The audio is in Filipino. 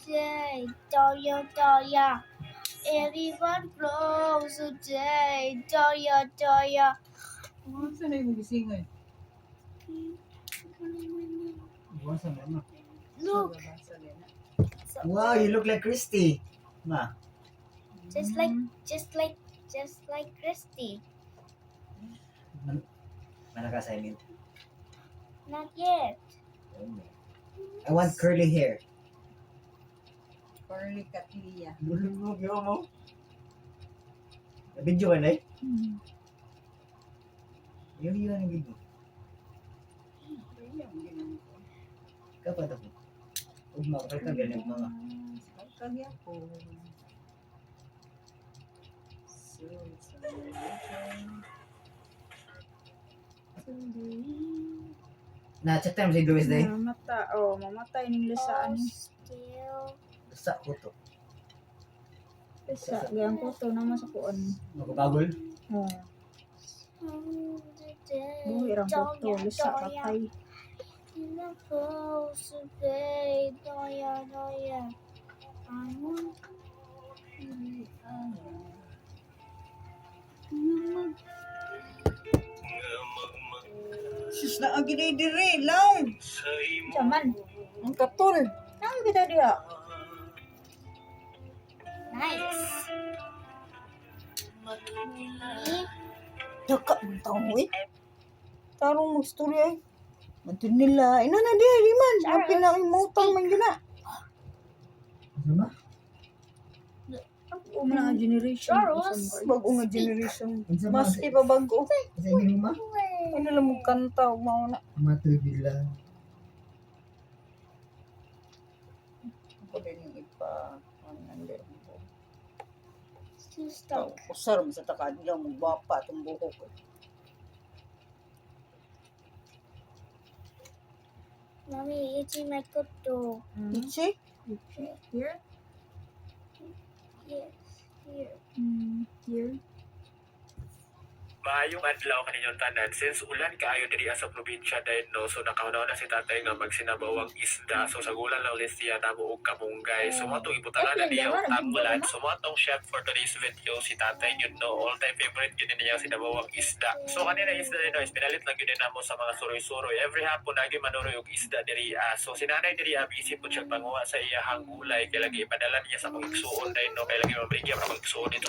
today. Doya, doya. Everyone flows today. Doya, doya. Saan na yung gisingay? Look, Wow, you look like Christy. Ma. just like Christy. Manaka-assignment. Not yet. I want curly hair. Curly Catlia. Bulog mo. Video ka na eh? Yung ang video. Kapag ako. Huwag mo, kapag ka ganyan mga. Kagya po. So, Na-check time si Luis day. mamatay ning lasaan. Still. Sa ko to. Lasa, gayang ko to naman sa kuan. Magpapagol. Oh, Today. buhi rang ko to. Lasa, Doya. patay. Everyone flows today. Doya, doya. I want. Sus na ang ginidiri, lang. Jaman. Ang katol. Nang kita dia. Nice. Daka man tao eh. Tarong magstorya eh. Mantin nila. Ina na dia, di man. Ang pinakimutang man yun na. Ano ba? Bago nga generation. Charles. Bago nga generation. Unsa ba? Mas ipabago. Sa inyo ma? Ano lang mong kanta. Mao na. Matubig lang. Ako din yung ipa. Ano nandiyan ko. Still stuck. Usar mo sa takad lang. Magbapa itong buhok. Mommy, itchy my kuto. Ichi? Here? Yes, here. Here? Maayong adlaw kaninyong tanan. Since ulan kaayo diri sa probinsya dahil no, so nakaunaw na si tatay nga magsinabawang isda. So sa gulan lang ulit siya namo og kamunggay. So mo itong ibutangan na niya ang tamulan. So mo itong chef for today's video si tatay yun no. All time favorite yun niya sinabawang isda. So kanina isda rin no, pinalit lang yun namo sa mga suroy-suroy. Every hapon nagi manuroy og isda diri. So si nanay diri busy po siya panguha sa iyahang gulay. Kaya lagi ipadala niya sa mga igsuon dahil no. Kaya lagi mabigyan ako igsuon dito